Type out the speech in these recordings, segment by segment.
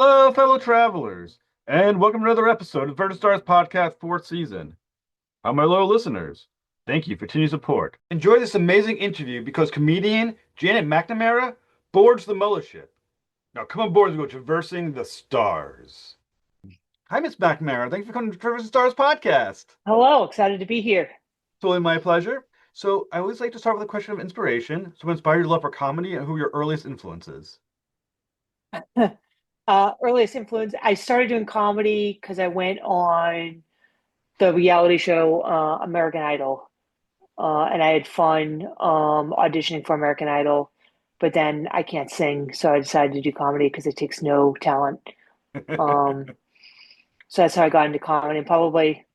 Hello, fellow travelers, and welcome to another episode of Vertical Stars Podcast fourth season. My loyal listeners, thank you for continued support. Enjoy this amazing interview because comedian Janet McNamara boards the mothership. Now come on board as we go traversing the stars. Hi, Miss McNamara. Thanks for coming to Traversing Stars Podcast. Hello, excited to be here. Totally my pleasure. So I always like to start with a question of inspiration. So what inspired your love for comedy and who were your earliest influences? Earliest influence, I started doing comedy because I went on the reality show American Idol, and I had fun auditioning for American Idol, but then I can't sing, so I decided to do comedy because it takes no talent. Um, so that's how I got into comedy. And probably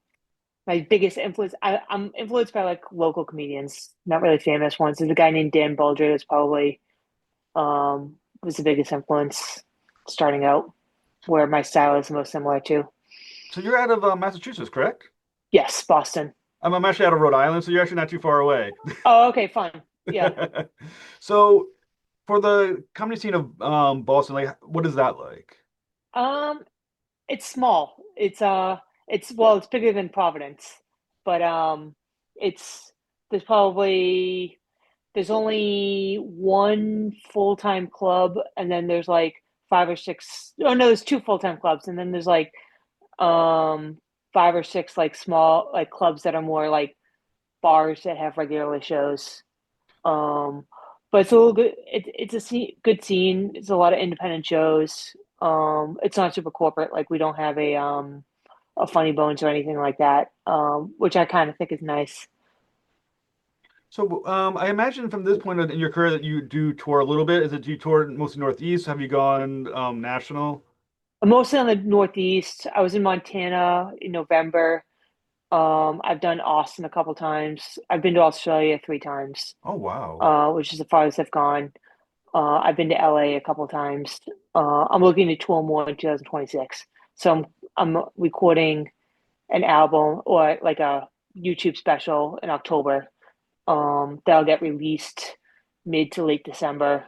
my biggest influence, I'm influenced by like local comedians, not really famous ones. There's a guy named Dan Bulger that's probably was the biggest influence starting out, where my style is the most similar to. So you're out of Massachusetts, correct? Yes, Boston. I'm actually out of Rhode Island, so you're actually not too far away. Oh, okay, fun. Yeah. So, for the comedy scene of Boston, like, what is that like? Um, it's small. It's bigger than Providence, but it's there's probably there's only one full-time club, and then there's like five or six. Oh no, there's two full-time clubs, and then there's like um five or six like small like clubs that are more like bars that have regularly shows. Um, but it's a little good. It's a good scene. It's a lot of independent shows. It's not super corporate. Like we don't have a Funny Bones or anything like that. Which I kind of think is nice. So, I imagine from this point in your career that you do tour a little bit. Is it do you tour mostly Northeast? Have you gone national? I'm mostly on the Northeast. I was in Montana in November. I've done Austin a couple times. I've been to Australia three times, Oh, wow. which is the farthest I've gone. I've been to LA a couple times. I'm looking to tour more in 2026. So I'm recording an album or like a YouTube special in October. That'll get released mid to late December,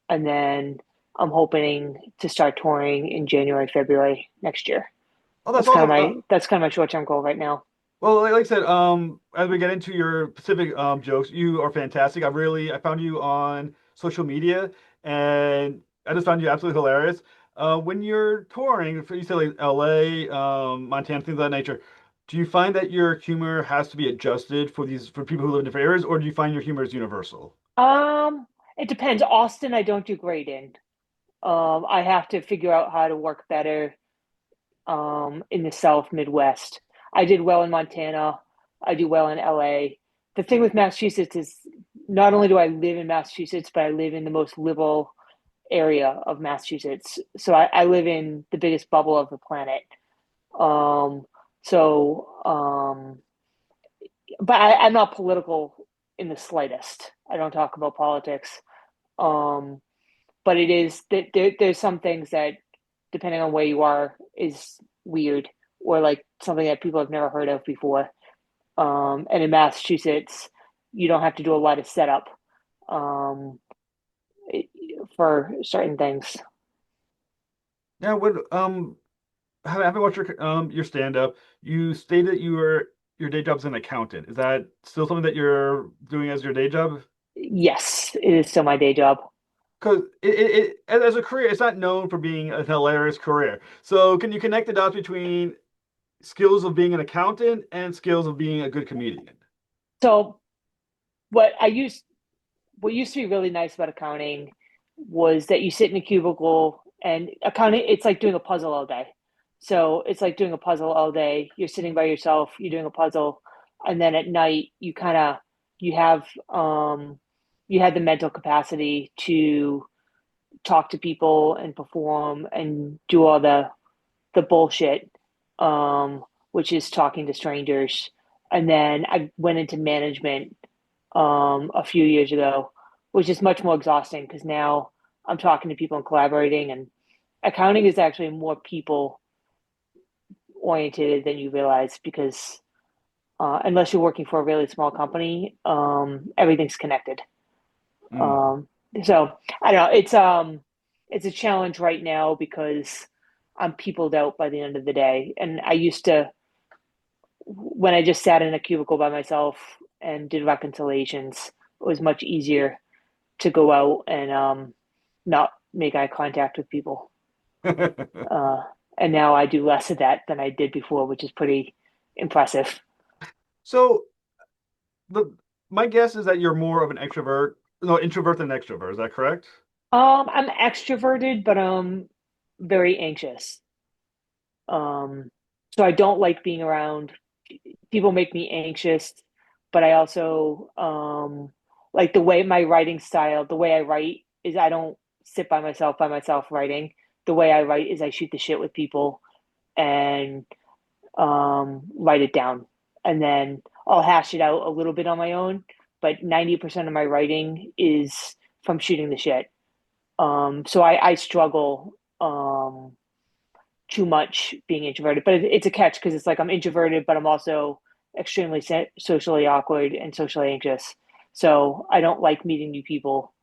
and then I'm hoping to start touring in January, February next year. Oh, that's awesome. That's kind of my short-term goal right now. Well, like I said, as we get into your specific jokes, you are fantastic. I found you on social media, and I just found you absolutely hilarious. When you're touring, you said like LA, Montana, things of that nature, do you find that your humor has to be adjusted for people who live in different areas, or do you find your humor is universal? Um, it depends. Austin, I don't do great in. I have to figure out how to work better in the South Midwest. I did well in Montana. I do well in LA. The thing with Massachusetts is not only do I live in Massachusetts, but I live in the most liberal area of Massachusetts. So I live in the biggest bubble of the planet. Um, so, but I'm not political in the slightest. I don't talk about politics. Um, but it is that there's some things that, depending on where you are, is weird or like something that people have never heard of before. And in Massachusetts, you don't have to do a lot of setup um, for certain things. Yeah, having watched your stand up, you stated your day job is an accountant. Is that still something that you're doing as your day job? Yes, it is still my day job. Because as a career, it's not known for being a hilarious career. So can you connect the dots between skills of being an accountant and skills of being a good comedian? So what I used what used to be really nice about accounting was that you sit in a cubicle, and accounting, it's like doing a puzzle all day. So it's like doing a puzzle all day. You're sitting by yourself, you're doing a puzzle, and then at night you have you had the mental capacity to talk to people and perform and do all the bullshit, which is talking to strangers. And then I went into management a few years ago, which is much more exhausting because now I'm talking to people and collaborating. And accounting is actually more people oriented than you realize because unless you're working for a really small company, everything's connected. Mm. Um, so I don't know. it's a challenge right now because I'm peopled out by the end of the day. And I used to, when I just sat in a cubicle by myself and did reconciliations, it was much easier to go out and not make eye contact with people. Uh, and now I do less of that than I did before, which is pretty impressive. So the my guess is that you're more of an extrovert, no, introvert than extrovert. Is that correct? I'm extroverted, but very anxious. Um, so I don't like being around people make me anxious, but I also like the way my writing style, the way I write is I don't sit by myself writing. The way I write is I shoot the shit with people and write it down. And then I'll hash it out a little bit on my own, but 90% of my writing is from shooting the shit. So I struggle too much being introverted, but it's a catch because it's like I'm introverted, but I'm also extremely socially awkward and socially anxious. So I don't like meeting new people.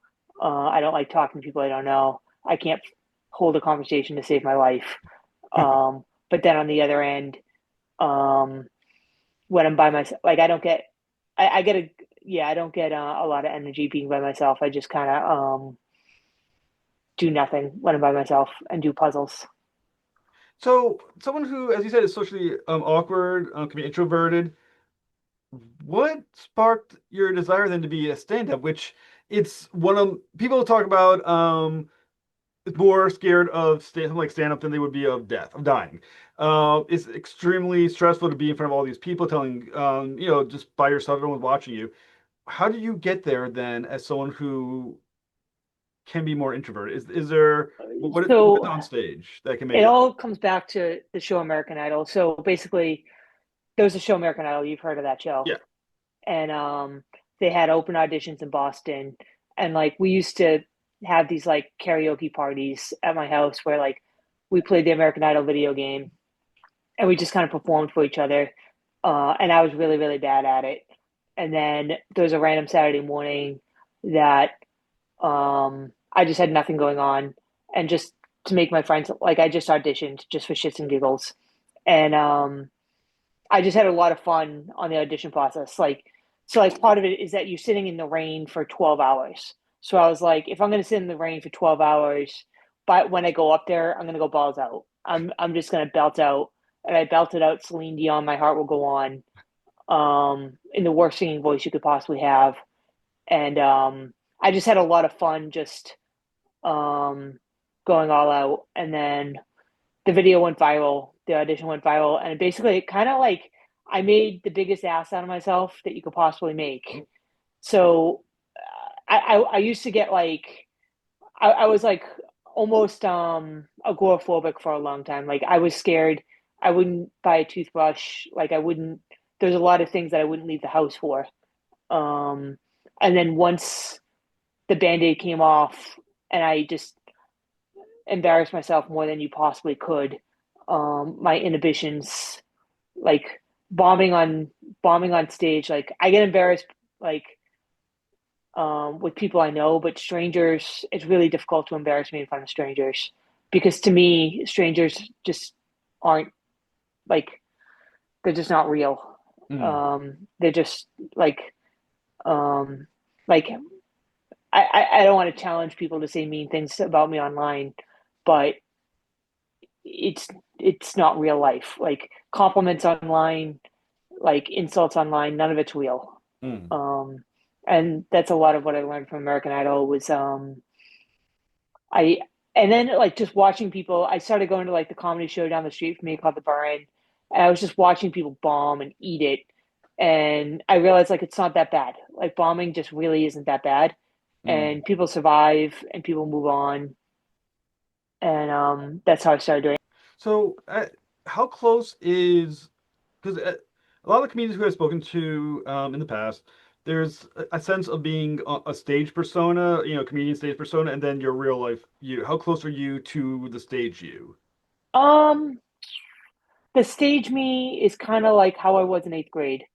I don't like talking to people I don't know. I can't hold a conversation to save my life. But then on the other end, um, when I'm by myself, like I don't get, I get a, yeah, I don't get a lot of energy being by myself. I just kind of do nothing when I'm by myself and do puzzles. So someone who, as you said, is socially awkward, can be introverted. What sparked your desire then to be a stand-up? Which it's one of people talk about more scared of something like stand-up than they would be of death, of dying. It's extremely stressful to be in front of all these people telling, just by yourself, everyone's watching you. How do you get there then as someone who can be more introverted? Is there what is So on stage that can make it it? all comes back to the show American Idol. So basically, there was a show American Idol. You've heard of that show, Yeah. and they had open auditions in Boston, and like we used to have these like karaoke parties at my house where like we played the American Idol video game, and we just kind of performed for each other. And I was really really bad at it. And then there was a random Saturday morning that I just had nothing going on, and just to make my friends like I just auditioned just for shits and giggles, and I just had a lot of fun on the audition process. So part of it is that you're sitting in the rain for 12 hours. So I was like, if I'm going to sit in the rain for 12 hours, but when I go up there, I'm going to go balls out. I'm just going to belt out, and I belted out Celine Dion. My heart will go on. In the worst singing voice you could possibly have, and I just had a lot of fun just um, going all out. And then the video went viral, the audition went viral, and basically it kind of like I made the biggest ass out of myself that you could possibly make. So I used to get like I was like almost agoraphobic for a long time. Like I was scared. I wouldn't buy a toothbrush. Like I wouldn't. There's a lot of things that I wouldn't leave the house for. Um, and then once the band-aid came off, and I just embarrassed myself more than you possibly could. My inhibitions, like bombing on bombing on stage, like I get embarrassed like with people I know, but strangers, it's really difficult to embarrass me in front of strangers because to me, strangers just aren't like they're just not real. Mm. They're just um, like I don't want to challenge people to say mean things about me online, but it's it's not real life. Like compliments online, like insults online, none of it's real. Mm. Um, and that's a lot of what I learned from American Idol was I and then like just watching people. I started going to like the comedy show down the street from me called the Burn, and I was just watching people bomb and eat it, and I realized like it's not that bad. Like bombing just really isn't that bad, Mm. and people survive and people move on, and that's how I started doing it. So, how close is because a lot of the comedians who I've spoken to in the past, there's a sense of being a stage persona, comedian stage persona, and then your real life you. How close are you to the stage you? Um, the stage me is kind of like how I was in eighth grade.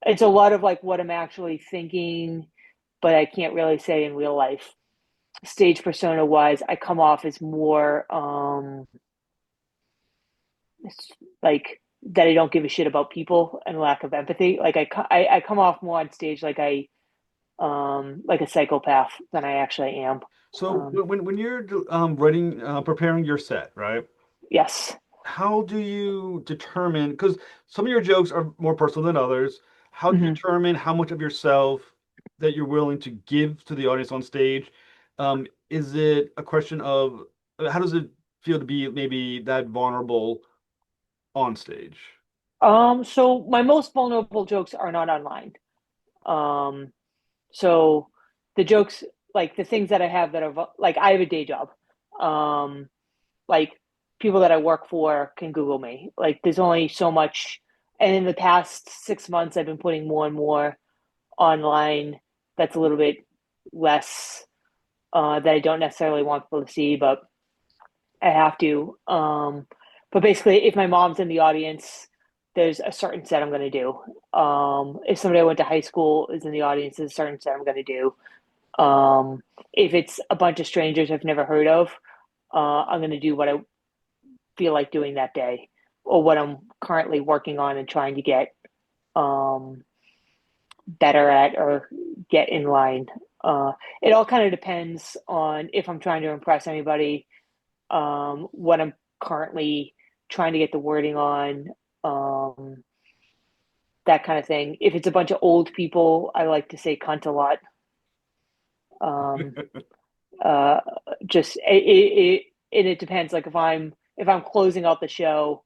It's a lot of like what I'm actually thinking, but I can't really say in real life. stage persona wise, I come off as more like that I don't give a shit about people and lack of empathy. Like I come off more on stage like a psychopath than I actually am. So Um, when you're writing preparing your set, right? yes. How do you determine, because some of your jokes are more personal than others, how do you Hmm. determine how much of yourself that you're willing to give to the audience on stage? Is it a question of how does it feel to be maybe that vulnerable on stage? So my most vulnerable jokes are not online. Um, so the jokes, like the things that I have that are like I have a day job. Um, like people that I work for can Google me. Like there's only so much. And in the past 6 months, I've been putting more and more online. That's a little bit less that I don't necessarily want people to see, but I have to. But basically, if my mom's in the audience, there's a certain set I'm going to do. If somebody I went to high school is in the audience, there's a certain set I'm going to do. If it's a bunch of strangers I've never heard of, I'm going to do what I feel like doing that day or what I'm currently working on and trying to get um, better at or get in line. It all kind of depends on if I'm trying to impress anybody, what I'm currently trying to get the wording on, um, that kind of thing. If it's a bunch of old people, I like to say cunt a lot. Um, uh, just and it depends. Like if I'm closing out the show,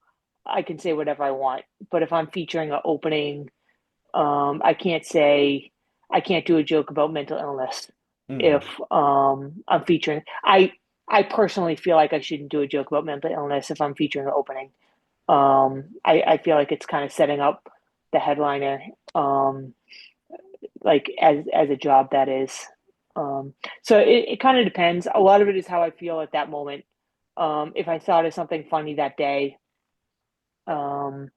I can say whatever I want. But if I'm featuring an opening, I can't say I can't do a joke about mental illness if Hmm. I'm featuring. I personally feel like I shouldn't do a joke about mental illness if I'm featuring an opening. I feel like it's kind of setting up the headliner, um, like as a job that is. So it kind of depends. A lot of it is how I feel at that moment. If I thought of something funny that day, um,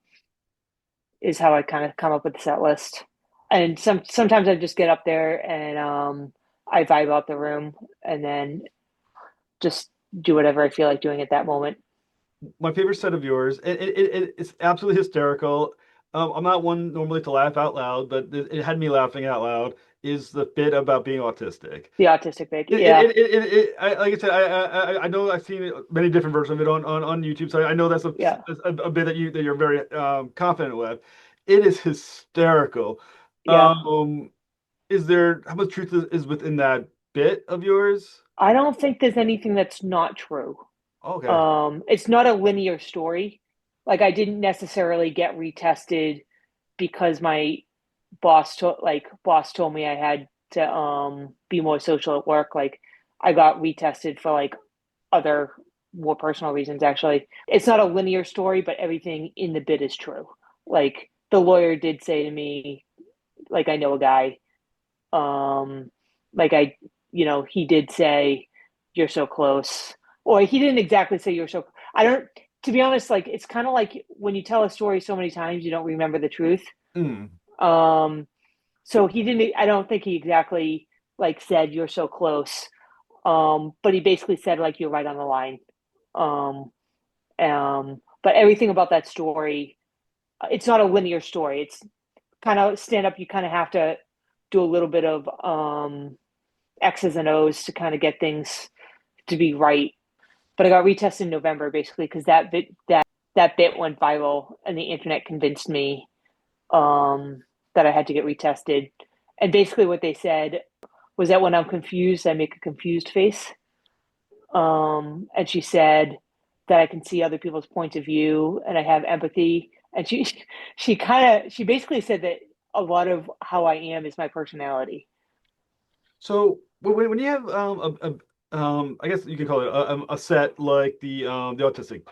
is how I kind of come up with the set list. And sometimes I just get up there and I vibe out the room and then just do whatever I feel like doing at that moment. My favorite set of yours, it's absolutely hysterical. I'm not one normally to laugh out loud, but it had me laughing out loud. Is the bit about being autistic? The autistic bit, yeah, Like I said, I know I've seen many different versions of it on YouTube, so I know that's yeah, a bit that you're very confident with. It is hysterical. yeah. Um, is there how much truth is within that bit of yours? I don't think there's anything that's not true. Okay. It's not a linear story. Like I didn't necessarily get retested because my boss told me I had to be more social at work. Like I got retested for like other more personal reasons actually. It's not a linear story, but everything in the bit is true. Like the lawyer did say to me, like I know a guy, um like he did say you're so close. Or he didn't exactly say you're so I don't to be honest, like it's kind of like when you tell a story so many times you don't remember the truth. Mm. Um so he didn't I don't think he exactly like said you're so close. But he basically said like you're right on the line. Um but everything about that story, it's not a linear story. It's kind of stand up, you kind of have to do a little bit of X's and O's to kind of get things to be right. But I got retested in November basically because that bit went viral and the internet convinced me that I had to get retested. And basically what they said was that when I'm confused, I make a confused face. And she said that I can see other people's points of view and I have empathy. And she basically said that a lot of how I am is my personality. So when you have I guess you could call it a set like the autistic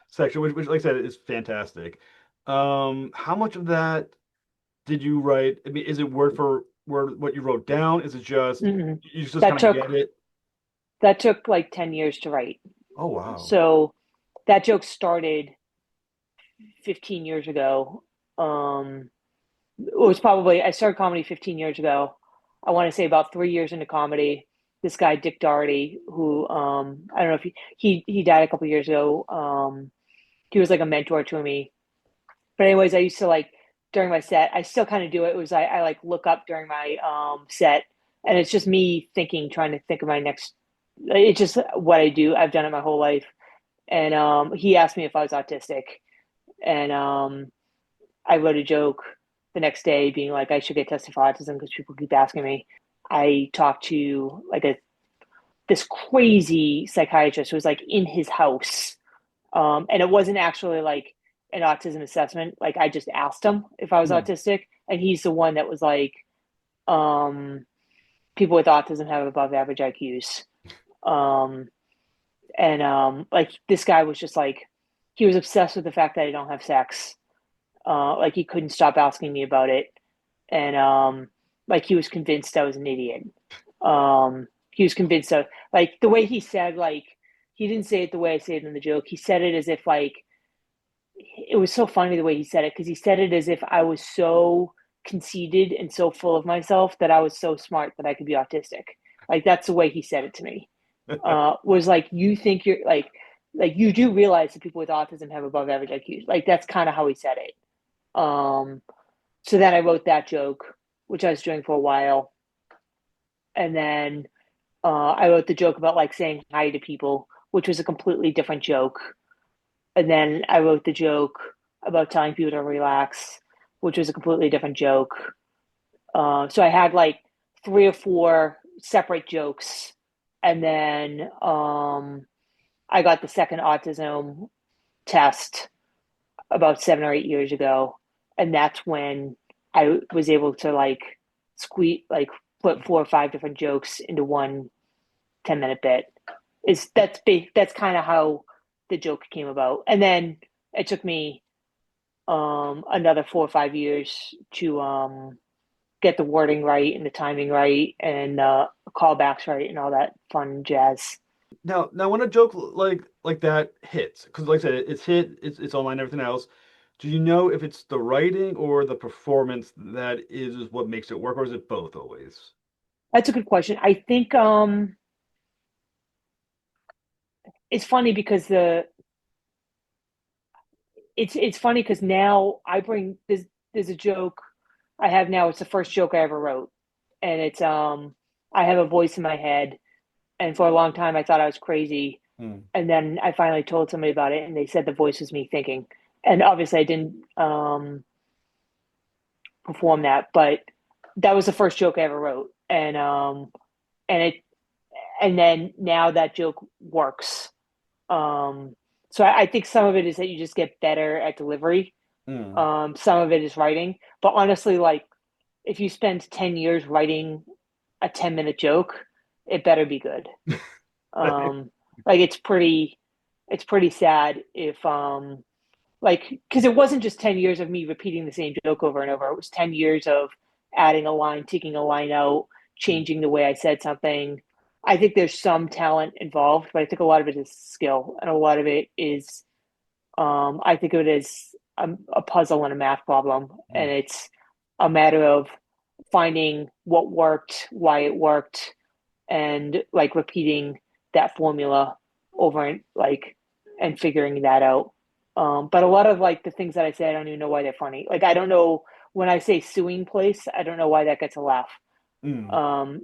section, which like I said is fantastic. How much of that did you write? I mean, is it word for word what you wrote down? Is it just Mm-mm. you just That kind of get took it? that took like 10 years to write. Oh wow. So that joke started 15 years ago. Um, it was probably I started comedy 15 years ago. I want to say about 3 years into comedy. this guy Dick Doherty, who I don't know if he died a couple years ago. He was like a mentor to me. But anyways, I used to like during my set, I still kind of do it. It was I like look up during my set, and it's just me thinking, trying to think of my next. It's just what I do. I've done it my whole life. And he asked me if I was autistic, and I wrote a joke the next day, being like, I should get tested for autism because people keep asking me. I talked to like a this crazy psychiatrist who was like in his house, and it wasn't actually like an autism assessment. Like I just asked him if I was Hmm. autistic, and he's the one that was like, um, people with autism have above average IQs. Um, and like this guy was just like, he was obsessed with the fact that I don't have sex. Like he couldn't stop asking me about it, and like he was convinced I was an idiot. He was convinced of like the way he said like he didn't say it the way I say it in the joke. He said it as if like it was so funny the way he said it because he said it as if I was so conceited and so full of myself that I was so smart that I could be autistic. Like that's the way he said it to me. Was like you think you're like you do realize that people with autism have above average IQs. Like that's kind of how he said it. Um, so then I wrote that joke, which I was doing for a while, and then I wrote the joke about like saying hi to people, which was a completely different joke. And then I wrote the joke about telling people to relax, which was a completely different joke. So I had like three or four separate jokes, and then I got the second autism test about 7 or 8 years ago, and that's when I was able to like squeeze like put four or five different jokes into one 10-minute bit. Is that's big, that's kind of how the joke came about, and then it took me another 4 or 5 years to get the wording right and the timing right and callbacks right and all that fun jazz. Now, when a joke like that hits, because like I said, it's hit, it's online, and everything else. Do you know if it's the writing or the performance that is what makes it work, or is it both always? That's a good question. I think it's funny because the it's funny because now I bring there's a joke I have now. It's the first joke I ever wrote, and it's I have a voice in my head, and for a long time I thought I was crazy, Hmm. and then I finally told somebody about it, and they said the voice was me thinking, and obviously I didn't perform that, but that was the first joke I ever wrote, and it and then now that joke works. So I think some of it is that you just get better at delivery. Hmm. Some of it is writing, but honestly, like if you spend 10 years writing a 10-minute joke, it better be good. Like it's pretty sad if like because it wasn't just 10 years of me repeating the same joke over and over. It was 10 years of adding a line, taking a line out, changing the way I said something. I think there's some talent involved, but I think a lot of it is skill and a lot of it is I think of it as a puzzle and a math problem, Hmm. and it's a matter of finding what worked, why it worked, and like repeating that formula over and like and figuring that out. But a lot of like the things that I say, I don't even know why they're funny. Like I don't know when I say suing place, I don't know why that gets a laugh. Hmm.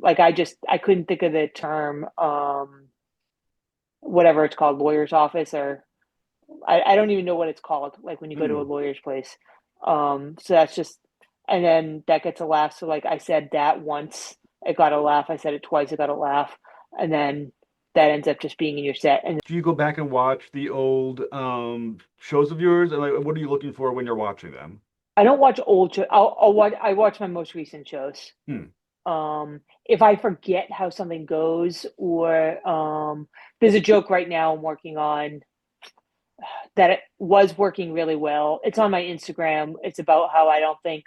Like I couldn't think of the term whatever it's called, lawyer's office or I don't even know what it's called, like when you go to a Hmm. lawyer's place. So that's just, and then that gets a laugh. So like I said that once, it got a laugh. I said it twice, it got a laugh. And then that ends up just being in your set. And Do you go back and watch the old shows of yours, and like, what are you looking for when you're watching them? I don't watch old shows. I watch my most recent shows. Hmm. If I forget how something goes, or there's a joke right now I'm working on that it was working really well. It's on my Instagram. It's about how I don't think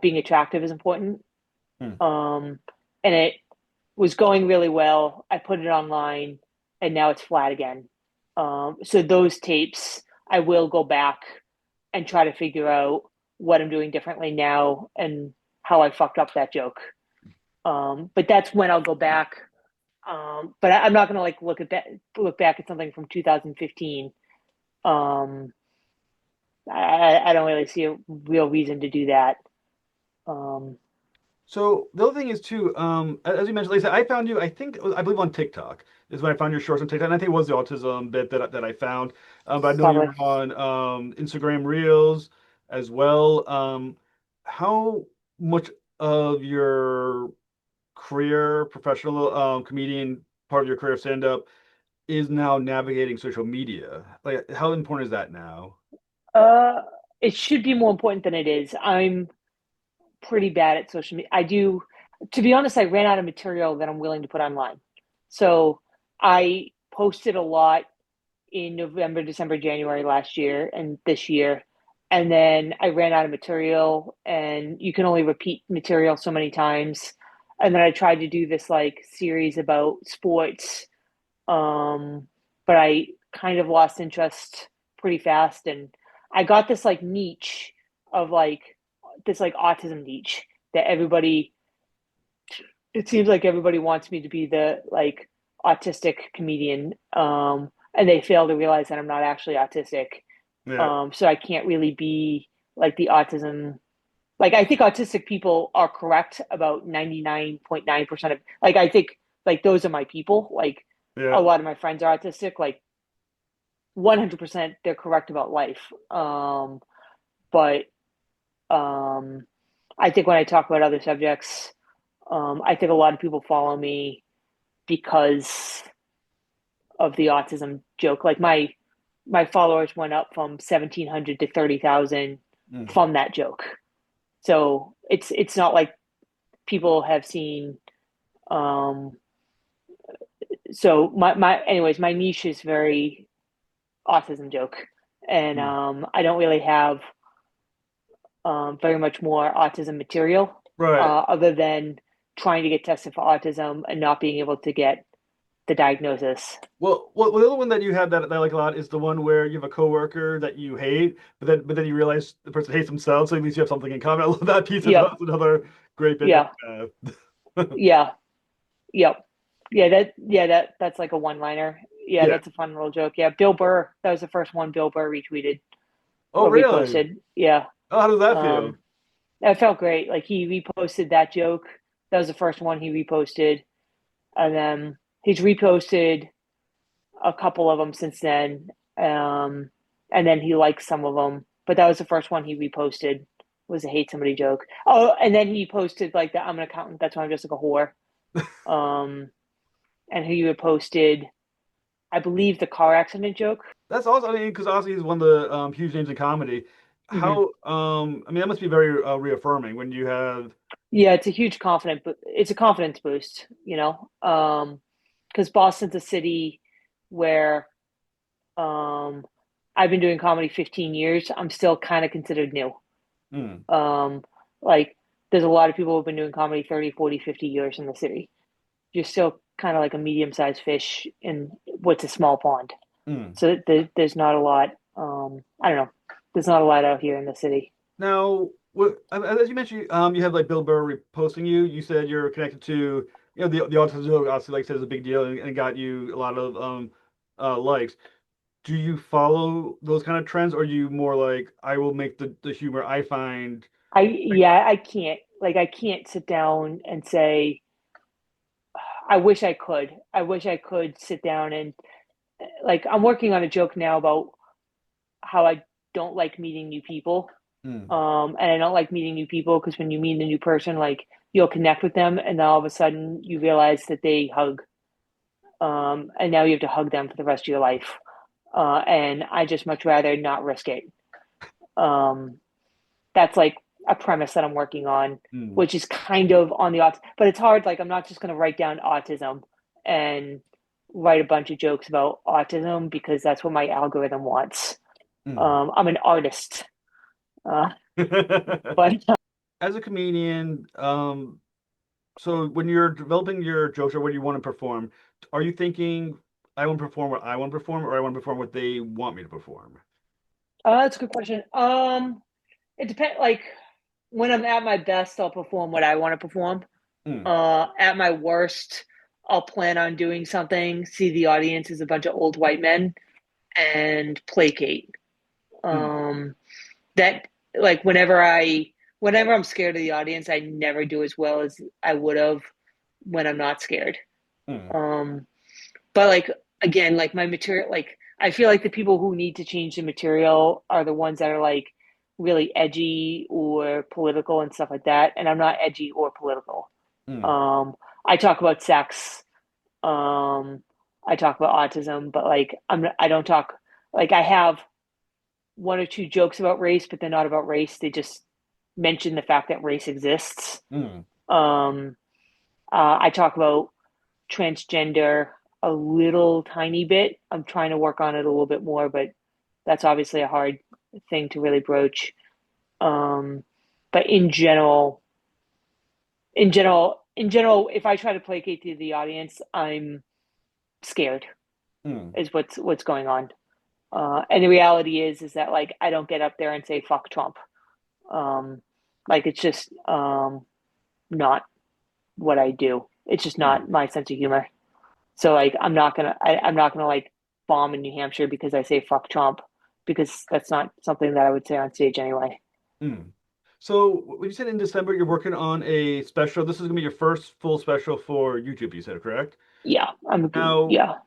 being attractive is important. Hmm. Um, and it was going really well. I put it online, and now it's flat again. So those tapes, I will go back and try to figure out what I'm doing differently now and how I fucked up that joke. But that's when I'll go back. But I'm not gonna like look back at something from 2015. Um, I don't really see a real reason to do that. Um, So the other thing is too, as you mentioned, like I said, I found you. I think I believe on TikTok is when I found your shorts on TikTok, and I think it was the autism bit that I found. But I know Probably. you're on Instagram Reels as well. How much of your career, professional comedian, part of your career stand up is now navigating social media? Like, how important is that now? Uh, it should be more important than it is. I'm pretty bad at social media. To be honest, I ran out of material that I'm willing to put online. So I posted a lot in November, December, January last year and this year. And then I ran out of material, and you can only repeat material so many times. And then I tried to do this like series about sports, um, but I kind of lost interest pretty fast. And I got this like niche of like this like autism niche that everybody, it seems like everybody wants me to be the like autistic comedian. And they fail to realize that I'm not actually autistic. Yeah, So I can't really be like the autism. Like I think autistic people are correct about 99.9% of like I think like those are my people. Like a yeah. lot of my friends are autistic. Like 100% they're correct about life. But um, I think when I talk about other subjects, I think a lot of people follow me because of the autism joke. Like my followers went up from 1,700 to 30,000 Mm. from that joke. So it's not like people have seen. Um, so my anyways, my niche is very autism joke, and Mm. I don't really have very much more autism material Right. other than trying to get tested for autism and not being able to get the diagnosis. Well, the other one that you have that I like a lot is the one where you have a coworker that you hate, but then you realize the person hates themselves, so at least you have something in common. I love that piece as well. Yep. It's another great bit that Yeah. you have. Yeah. Yep. That's like a one liner. Yeah, Yeah. that's a fun little joke. Yeah, Bill Burr. That was the first one Bill Burr retweeted Oh, or really? reposted. Yeah. Oh, how does that feel? Um, that felt great. Like he reposted that joke. That was the first one he reposted, and then he's reposted a couple of them since then. Um, and then he liked some of them, but that was the first one he reposted. Was a hate somebody joke. Oh, and then he posted like the I'm an accountant. That's why I'm just like a whore. Um, and he reposted, I believe, the car accident joke. That's awesome. I mean, because obviously he's one of the huge names in comedy. Hmm. How I mean that must be very reaffirming when you have Yeah, it's a huge confident, but it's a confidence boost, because Boston's a city where um, I've been doing comedy 15 years. I'm still kind of considered new. mm, Um, like there's a lot of people who've been doing comedy 30, 40, 50 years in the city. You're still kind of like a medium-sized fish in what's a small pond. mm. So there's not a lot. I don't know. There's not a lot out here in the city. Now, as you mentioned, you have like Bill Burr reposting you. You said you're connected to, the autism joke. Obviously, like I said, is a big deal and got you a lot of likes. Do you follow those kind of trends, or are you more like I will make the humor I find? Like, I can't I can't sit down and say I wish I could. I wish I could sit down and like I'm working on a joke now about how I don't like meeting new people. mm, And I don't like meeting new people because when you meet a new person, like you'll connect with them, and then all of a sudden you realize that they hug, and now you have to hug them for the rest of your life. And I just much rather not risk it. Um, that's like a premise that I'm working on, mm. which is kind of on the autism, but it's hard. Like I'm not just going to write down autism and write a bunch of jokes about autism because that's what my algorithm wants. Mm. I'm an artist, but As a comedian, so when you're developing your jokes or what you want to perform, are you thinking I want to perform what I want to perform, or I want to perform what they want me to perform? that's a good question. It depends. Like when I'm at my best, I'll perform what I want to perform. Mm, At my worst, I'll plan on doing something, see the audience as a bunch of old white men, and placate. mm, Um, that like whenever I'm scared of the audience, I never do as well as I would have when I'm not scared. mm, Um, but like again, like my material, like I feel like the people who need to change the material are the ones that are like really edgy or political and stuff like that. And I'm not edgy or political. mm, Um, I talk about sex. Um, I talk about autism, but like I don't talk like I have one or two jokes about race, but they're not about race. They just mention the fact that race exists. mm, Um, I talk about transgender a little tiny bit. I'm trying to work on it a little bit more, but that's obviously a hard thing to really broach. Um, but in general, if I try to placate to the audience, I'm scared. mm. Is what's going on. And the reality is that like I don't get up there and say fuck Trump. Um, like it's just not what I do. It's just Mm. not my sense of humor. So like I'm not gonna like bomb in New Hampshire because I say fuck Trump because that's not something that I would say on stage anyway. Mm. So when you said in December you're working on a special, this is gonna be your first full special for YouTube, you said, correct? Yeah, Now, yeah.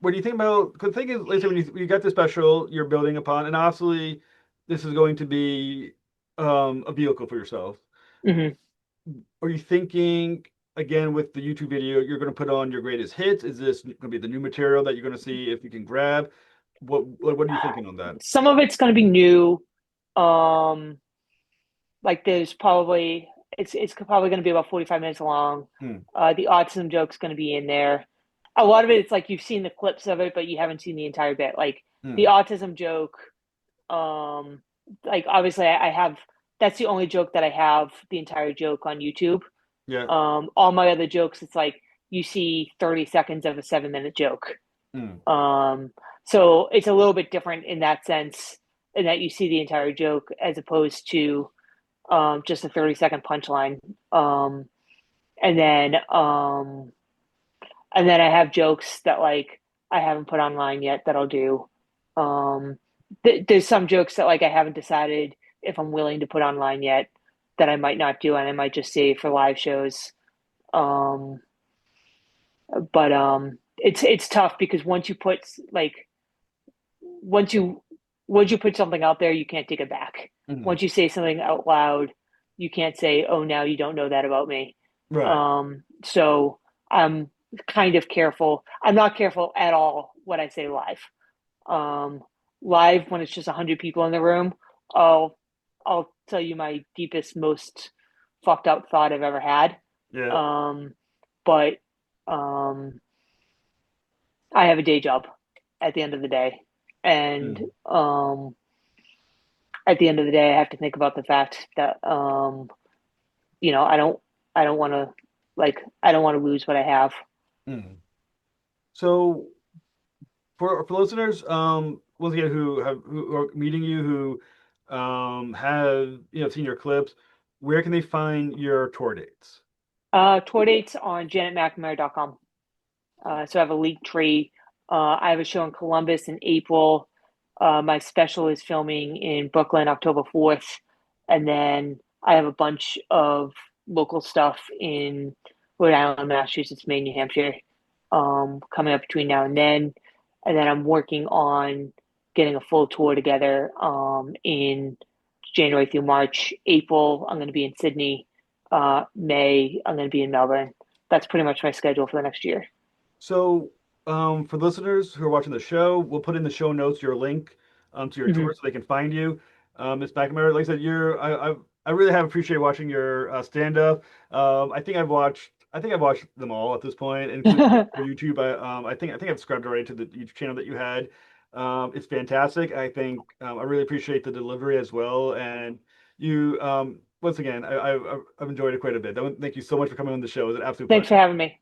what do you think about, because the thing is, like I said, when you got the special you're building upon, and obviously this is going to be a vehicle for yourself. Hmm. Are you thinking again with the YouTube video, you're going to put on your greatest hits? Is this going to be the new material that you're going to see if you can grab? What are you thinking on that? Some of it's gonna be new. Um, like there's probably it's probably gonna be about 45 minutes long. Hmm. The autism joke's gonna be in there. A lot of it, it's like you've seen the clips of it, but you haven't seen the entire bit. Like the Hmm. autism joke, um, like obviously I have that's the only joke that I have the entire joke on YouTube. Yeah. All my other jokes, it's like you see 30 seconds of a 7-minute joke. Hmm. Um, so it's a little bit different in that sense, in that you see the entire joke as opposed to just a 30-second punchline. Um, and then um, and then I have jokes that like I haven't put online yet that I'll do. Um, there's some jokes that like I haven't decided if I'm willing to put online yet that I might not do and I might just save for live shows. Um, but it's tough because once you once you put something out there, you can't take it back. Hmm. Once you say something out loud, you can't say, "Oh, now you don't know that about me." Right. So I'm kind of careful. I'm not careful at all when I say live. Um, Live when it's just 100 people in the room, I'll I'll tell you my deepest, most fucked up thought I've ever had. Yeah. Um, but um, I have a day job at the end of the day, and Hmm. um, at the end of the day, I have to think about the fact that I don't want to I don't want to lose what I have. Hmm. So for listeners, once again, who are meeting you, who have seen your clips, where can they find your tour dates? Tour dates on janetmcnamara.com. So I have a leak tree. I have a show in Columbus in April. My special is filming in Brooklyn October 4th. And then I have a bunch of local stuff in Rhode Island, Massachusetts, Maine, New Hampshire, coming up between now and then. And then I'm working on getting a full tour together in January through March. April, I'm going to be in Sydney. May, I'm going to be in Melbourne. That's pretty much my schedule for the next year. So, for listeners who are watching the show, we'll put in the show notes your link to your tour Hmm. so they can find you. Ms. McNamara, like I said, I really have appreciated watching your stand up. I think I've watched them all at this point, including your YouTube. I think I've subscribed already to the YouTube channel that you had. It's fantastic. I think I really appreciate the delivery as well, and you once again, I've enjoyed it quite a bit. Thank you so much for coming on the show. It was an absolute Thanks for pleasure. having me.